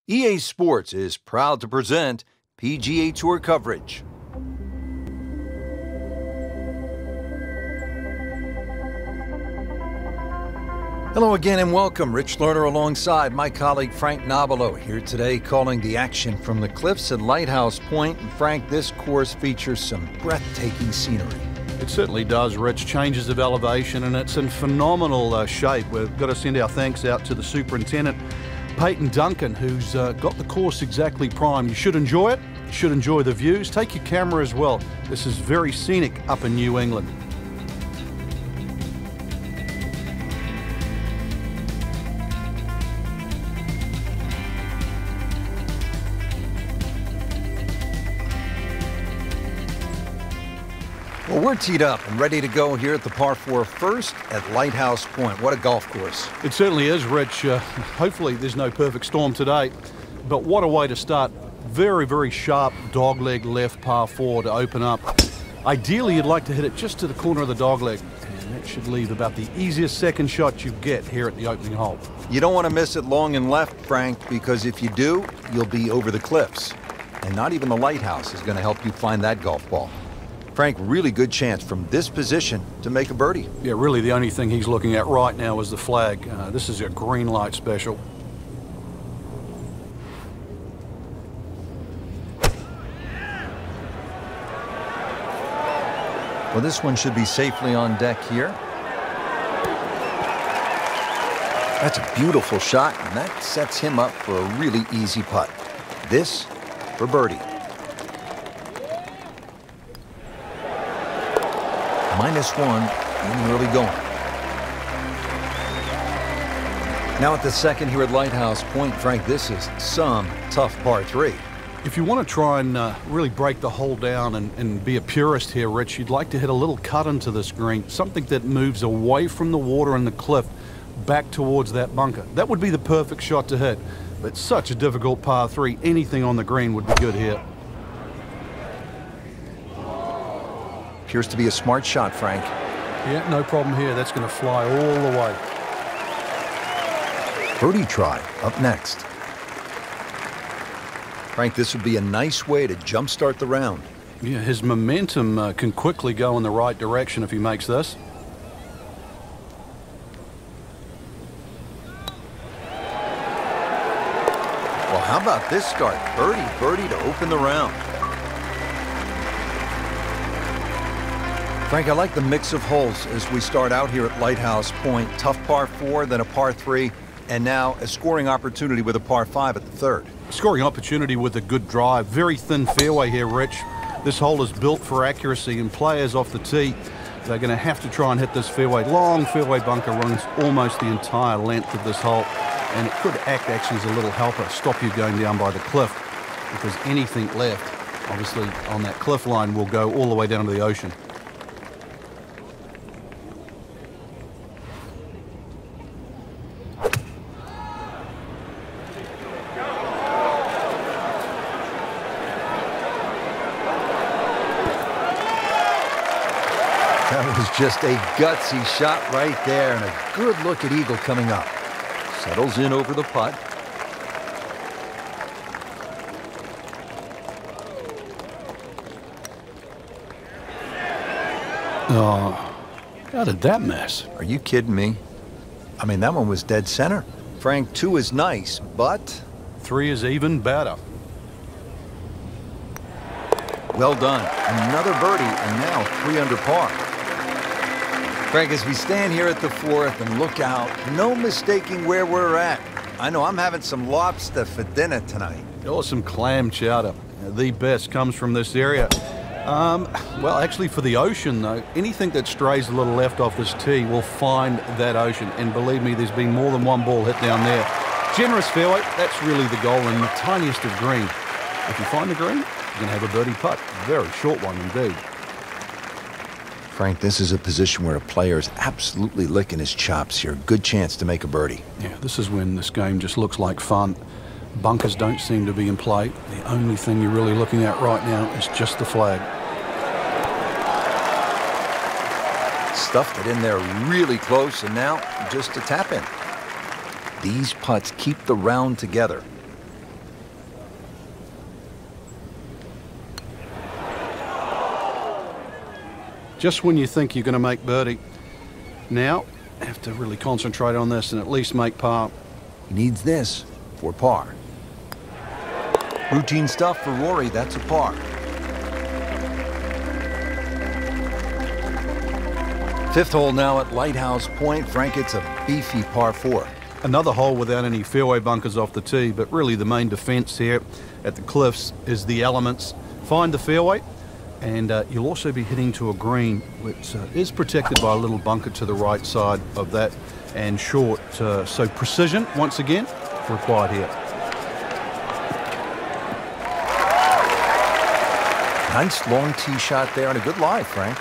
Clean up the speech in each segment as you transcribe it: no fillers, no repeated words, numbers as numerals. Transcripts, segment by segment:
EA Sports is proud to present PGA Tour coverage. Hello again and welcome. Rich Lerner alongside my colleague Frank Nobilo here today calling the action from the cliffs at Lighthouse Pointe. And Frank, this course features some breathtaking scenery. It certainly does, Rich. Changes of elevation and it's in phenomenal shape. We've got to send our thanks out to the superintendent, Peyton Duncan, who's got the course exactly primed. You should enjoy it. You should enjoy the views. Take your camera as well. This is very scenic up in New England. Well, we're teed up and ready to go here at the par 4 first at Lighthouse Pointe. What a golf course. It certainly is, Rich. Hopefully there's no perfect storm today, but what a way to start. Very, very sharp dogleg left par 4 to open up. Ideally, you'd like to hit it just to the corner of the dogleg, and that should leave about the easiest second shot you get here at the opening hole. You don't want to miss it long and left, Frank, because if you do, you'll be over the cliffs. And not even the lighthouse is going to help you find that golf ball. Frank, really good chance from this position to make a birdie. Yeah, really the only thing he's looking at right now is the flag. This is a green light special. Well, this one should be safely on deck here. That's a beautiful shot, and that sets him up for a really easy putt. This for birdie. -1 in the early going. Now at the second here at Lighthouse Pointe, Frank, this is some tough par 3. If you want to try and really break the hole down and be a purist here, Rich, you'd like to hit a little cut into this green, something that moves away from the water and the cliff back towards that bunker. That would be the perfect shot to hit, but such a difficult par 3. Anything on the green would be good here. Appears to be a smart shot, Frank. Yeah, no problem here. That's going to fly all the way. Birdie try up next. Frank, this would be a nice way to jumpstart the round. Yeah, his momentum can quickly go in the right direction if he makes this. Well, how about this start? Birdie to open the round. Frank, I like the mix of holes as we start out here at Lighthouse Pointe. Tough par 4, then a par 3, and now a scoring opportunity with a par 5 at the third. Scoring opportunity with a good drive. Very thin fairway here, Rich. This hole is built for accuracy, and players off the tee, they're going to have to try and hit this fairway. Long fairway bunker runs almost the entire length of this hole, and it could act actually as a little helper, stop you going down by the cliff, because anything left, obviously, on that cliff line will go all the way down to the ocean. That was just a gutsy shot right there, and a good look at eagle coming up. Settles in over the putt. Oh, how did that miss? Are you kidding me? I mean, that one was dead center. Frank, 2 is nice, but 3 is even better. well done. Another birdie, and now 3 under par. Frank, as we stand here at the 4th and look out, no mistaking where we're at. I know I'm having some lobster for dinner tonight. Or some clam chowder. The best comes from this area. Well, actually for the ocean, though, anything that strays a little left off this tee will find that ocean. And believe me, there's been more than one ball hit down there. Generous fairway, that's really the goal, and the tiniest of green. If you find the green, you're going to have a birdie putt. Very short one indeed. Frank, this is a position where a player is absolutely licking his chops here. Good chance to make a birdie. Yeah, this is when this game just looks like fun. Bunkers don't seem to be in play. The only thing you're really looking at right now is just the flag. Stuffed it in there really close, and now just a tap in. These putts keep the round together. just when you think you're going to make birdie. Now, have to really concentrate on this and at least make par. He needs this for par. Routine stuff for Rory, that's a par. Fifth hole now at Lighthouse Pointe. Frank, it's a beefy par 4. Another hole without any fairway bunkers off the tee, but really the main defense here at the cliffs is the elements. Find the fairway, and you'll also be hitting to a green which is protected by a little bunker to the right side of that and short. So precision, once again, required here. Nice long tee shot there and a good lie, Frank.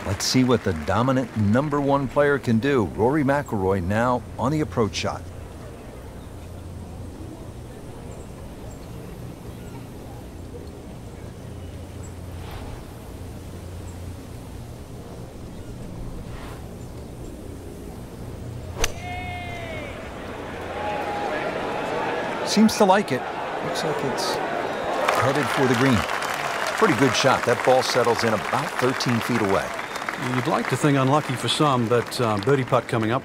Let's see what the dominant #1 player can do. Rory McIlroy now on the approach shot. Seems to like it. Looks like it's headed for the green. Pretty good shot. That ball settles in about 13 feet away. You'd like to think unlucky for some, but birdie putt coming up.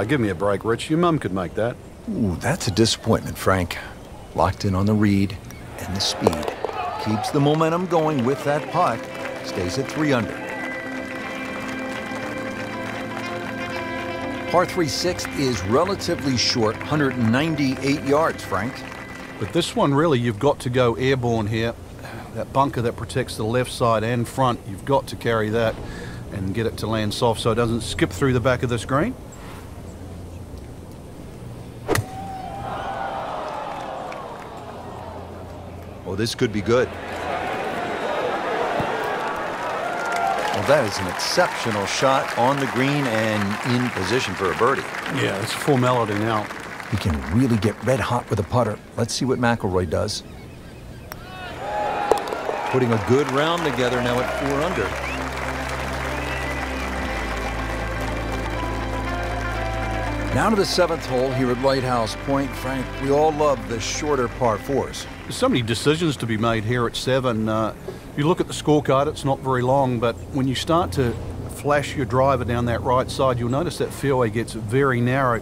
Give me a break, Rich. Your mum could make that. Ooh, that's a disappointment, Frank. Locked in on the read and the speed. Keeps the momentum going with that putt. Stays at 3 under. Par 3 sixth is relatively short, 198 yards, Frank. But this one, really, you've got to go airborne here. That bunker that protects the left side and front, you've got to carry that and get it to land soft so it doesn't skip through the back of this green. Oh, this could be good. Well, that is an exceptional shot on the green and in position for a birdie. Yeah, it's a formality now. He can really get red hot with a putter. Let's see what McIlroy does. Putting a good round together now at 4 under. Now to the 7th hole here at Lighthouse Pointe. Frank, we all love the shorter par 4s. There's so many decisions to be made here at 7. You look at the scorecard, it's not very long, but when you start to flash your driver down that right side, you'll notice that fairway gets very narrow.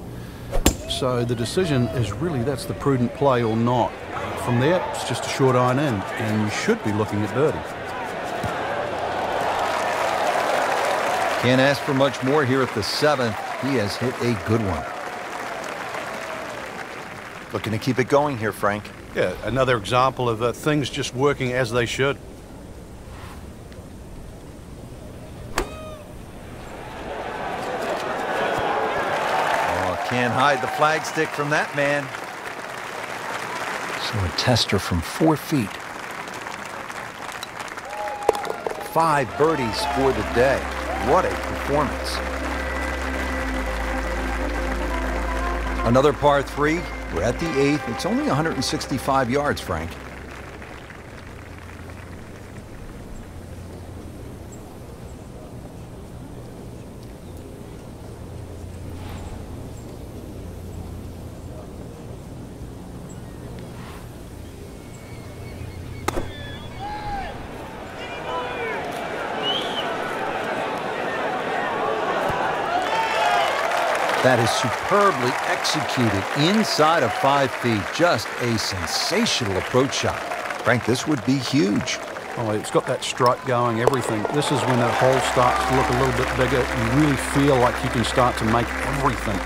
So the decision is really that's the prudent play or not. From there, it's just a short iron in, and you should be looking at birdie. Can't ask for much more here at the 7th. He has hit a good one. Looking to keep it going here, Frank. Yeah, another example of things just working as they should. Oh, can't hide the flagstick from that man. So a tester from 4 feet. 5 birdies for the day. What a performance. Another par 3. We're at the 8th. It's only 165 yards, Frank. That is superbly executed inside of 5 feet. Just a sensational approach shot. Frank, this would be huge. Oh, it's got that strut going, everything. This is when that hole starts to look a little bit bigger. You really feel like you can start to make everything.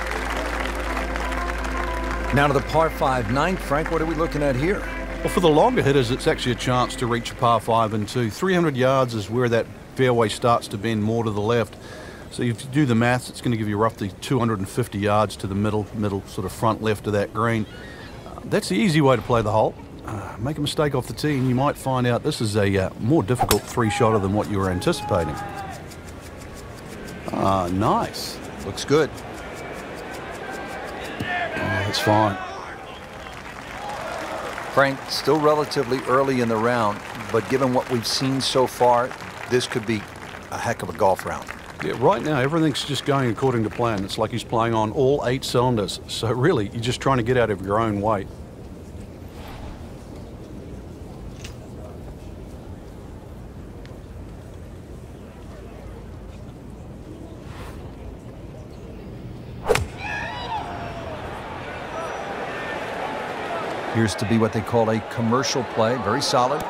Now to the par 5 9th. Frank, what are we looking at here? Well, for the longer hitters, it's actually a chance to reach a par 5 and 2. 300 yards is where that fairway starts to bend more to the left. So if you do the maths, it's going to give you roughly 250 yards to the middle sort of front left of that green. That's the easy way to play the hole. Make a mistake off the tee and you might find out this is a more difficult 3-shotter than what you were anticipating. Nice. Looks good. Oh, that's fine. Frank, still relatively early in the round, but given what we've seen so far, this could be a heck of a golf round. Yeah, right now everything's just going according to plan. It's like he's playing on all 8 cylinders. So really, you're just trying to get out of your own way. Appears to be what they call a commercial play. Very solid.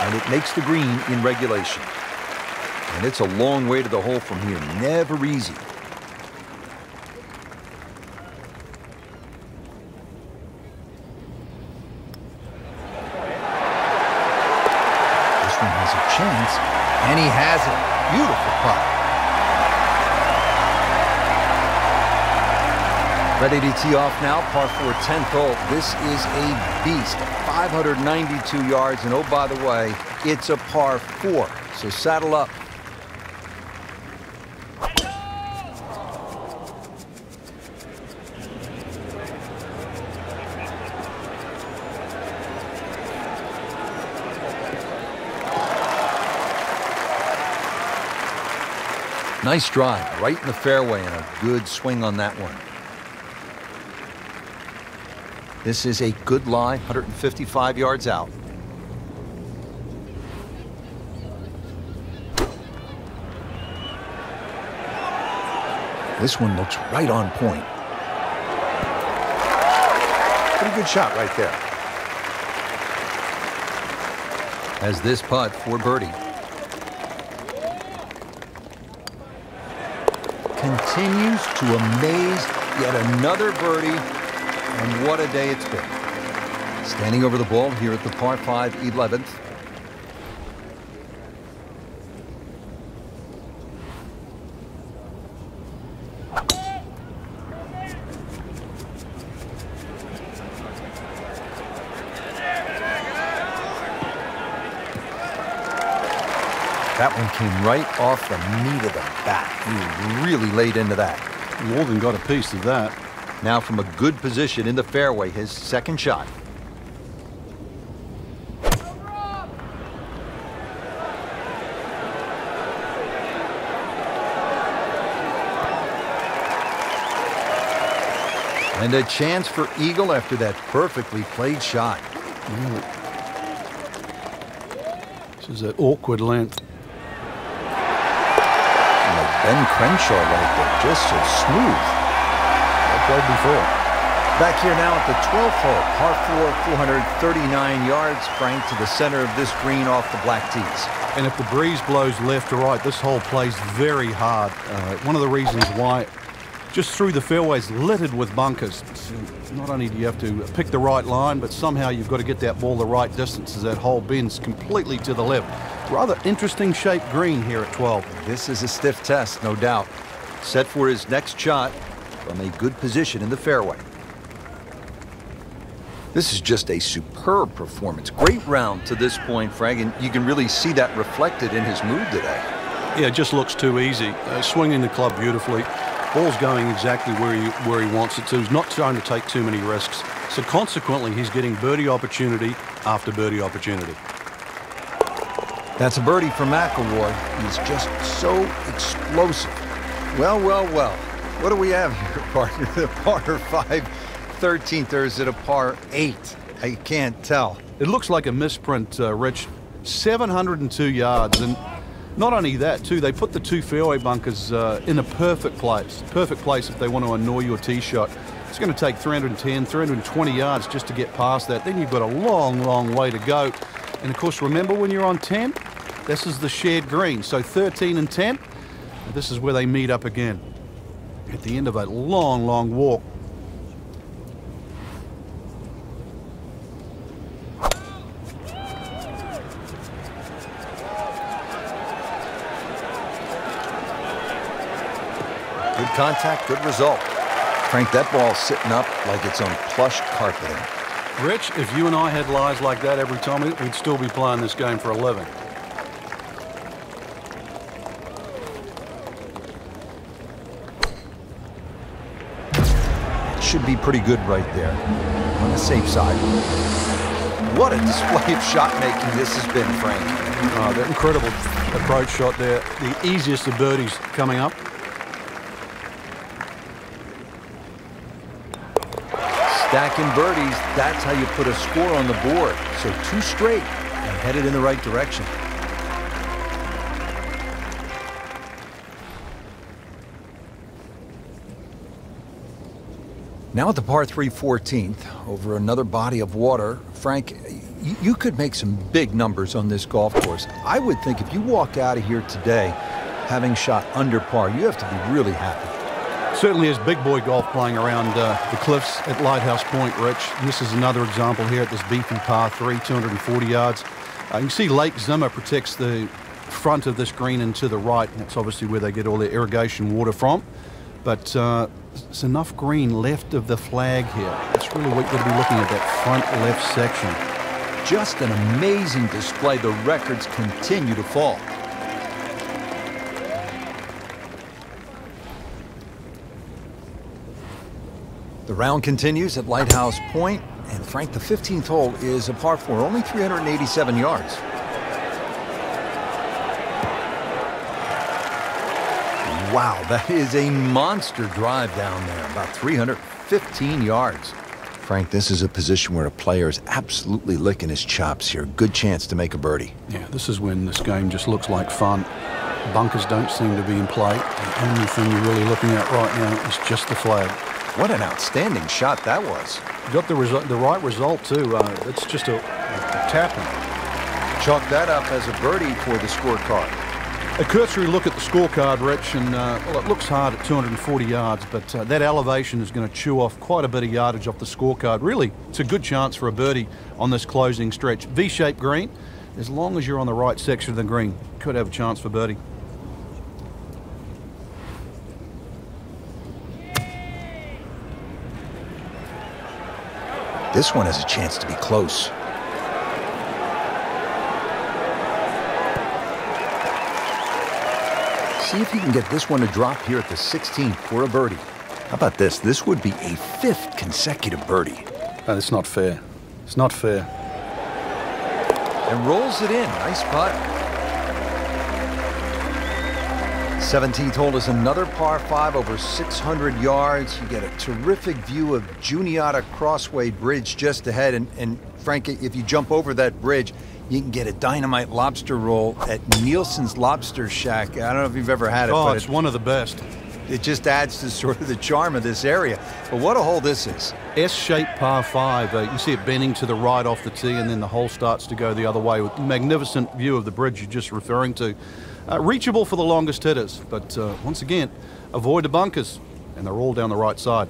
And it makes the green in regulation. And it's a long way to the hole from here. Never easy. This one has a chance. And he has it. Beautiful putt. Ready to tee off now, par 4, 10th hole. This is a beast, 592 yards, and oh, by the way, it's a par 4, so saddle up. Nice drive, right in the fairway, and a good swing on that one. This is a good lie, 155 yards out. This one looks right on point. Pretty good shot right there. As this putt for birdie. Continues to amaze. Yet another birdie. And what a day it's been. Standing over the ball here at the par 5 11th. That one came right off the meat of the bat. He really laid into that. More than got a piece of that. Now from a good position in the fairway, his second shot. And a chance for eagle after that perfectly played shot. This is an awkward length. And like Ben Crenshaw right there, just so smooth. Played before. Back here now at the 12th hole, par 4, 439 yards, Frank, to the center of this green off the black tees. And if the breeze blows left or right, this hole plays very hard. One of the reasons why, just through the fairways littered with bunkers. So not only do you have to pick the right line, but somehow you've got to get that ball the right distance as that hole bends completely to the left. Rather interesting shaped green here at 12. This is a stiff test, no doubt. Set for his next shot from a good position in the fairway. This is just a superb performance. Great round to this point, Frank, and you can really see that reflected in his mood today. Yeah, it just looks too easy. Swinging the club beautifully. Ball's going exactly where he wants it to. He's not trying to take too many risks. So consequently, he's getting birdie opportunity after birdie opportunity. That's a birdie for McIlroy. He's just so explosive. Well, well, well. What do we have here, partner? The par 5 13th, or is it a par 8? I can't tell. It looks like a misprint, Rich. 702 yards, and not only that, too, they put the 2 fairway bunkers in a perfect place. Perfect place if they want to annoy your tee shot. It's going to take 310, 320 yards just to get past that. Then you've got a long, long way to go. And, of course, remember when you're on 10? This is the shared green. So 13 and 10, this is where they meet up again. At the end of a long, long walk. Good contact, good result. Frank, that ball's sitting up like it's on plush carpeting. Rich, if you and I had lies like that every time, we'd still be playing this game for a living. should be pretty good right there. On the safe side. What a display of shot making this has been, Frank. That incredible approach shot there. The easiest of birdies coming up. Stacking birdies, that's how you put a score on the board. So 2 straight and headed in the right direction. Now at the par 3 14th, over another body of water. Frank, you could make some big numbers on this golf course. I would think if you walk out of here today having shot under par, you have to be really happy. Certainly is big boy golf playing around the cliffs at Lighthouse Pointe, Rich. And this is another example here at this beefy par 3, 240 yards. You can see Lake Zimmer protects the front of this green and to the right. And that's obviously where they get all their irrigation water from. But there's enough green left of the flag here. That's really what you're going to be looking at, that front left section. Just an amazing display. The records continue to fall. The round continues at Lighthouse Pointe, and Frank, the 15th hole is a par 4, only 387 yards. Wow, that is a monster drive down there, about 315 yards. Frank, this is a position where a player is absolutely licking his chops here. Good chance to make a birdie. Yeah, this is when this game just looks like fun. Bunkers don't seem to be in play. The only thing you're really looking at right now is just the flag. What an outstanding shot that was. Got the right result, too. It's just a tapping. Chalk that up as a birdie for the scorecard. A cursory look at the scorecard, Rich, and well, it looks hard at 240 yards, but that elevation is going to chew off quite a bit of yardage off the scorecard. Really, it's a good chance for a birdie on this closing stretch. V-shaped green, as long as you're on the right section of the green, could have a chance for birdie. This one has a chance to be close. See if you can get this one to drop here at the 16th for a birdie. How about this? This would be a 5th consecutive birdie. No, that's not fair. It's not fair. And rolls it in. Nice putt. 17th hole is another par 5 over 600 yards. You get a terrific view of Juniata Crossway Bridge just ahead. And Frank, if you jump over that bridge, you can get a dynamite lobster roll at Nielsen's Lobster Shack. I don't know if you've ever had it. Oh, but it's one of the best. It just adds to sort of the charm of this area. But what a hole this is. S-shaped par 5. You see it bending to the right off the tee, and then the hole starts to go the other way with a magnificent view of the bridge you're just referring to. Reachable for the longest hitters, but once again, avoid the bunkers, and they're all down the right side.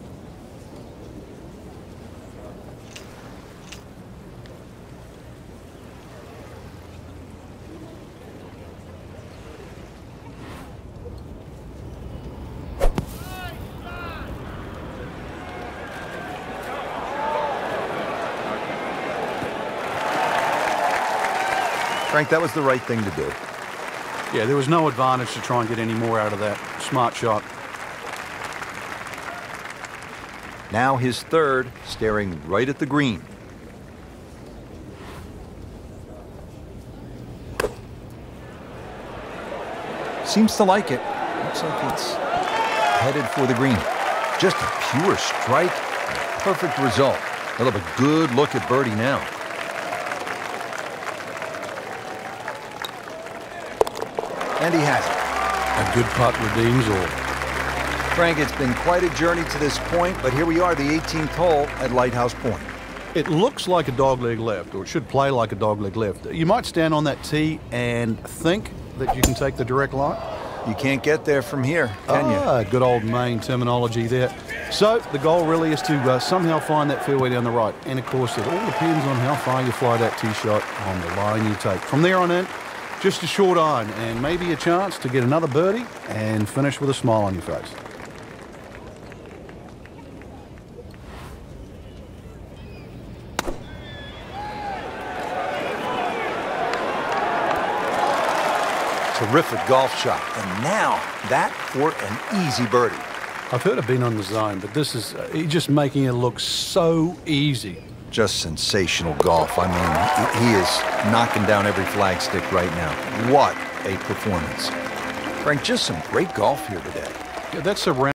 Frank, that was the right thing to do. Yeah, there was no advantage to try and get any more out of that. Smart shot. Now his 3rd, staring right at the green. Seems to like it. Looks like it's headed for the green. Just a pure strike. Perfect result. He'll have a good look at birdie now. And he has it. A good putt redeems all. Frank, it's been quite a journey to this point, but here we are, the 18th hole at Lighthouse Pointe. It looks like a dogleg left, or it should play like a dogleg left. You might stand on that tee and think that you can take the direct line. You can't get there from here, can you? Good old Maine terminology there. So the goal really is to somehow find that fairway down the right. And of course, it all depends on how far you fly that tee shot on the line you take. From there on in, just a short iron and maybe a chance to get another birdie and finish with a smile on your face. Terrific golf shot. And now that for an easy birdie. I've heard of being on the zone, but this is he's just making it look so easy. Just sensational golf. I mean, he is knocking down every flagstick right now. What a performance. Frank, just some great golf here today. Yeah, that's a round.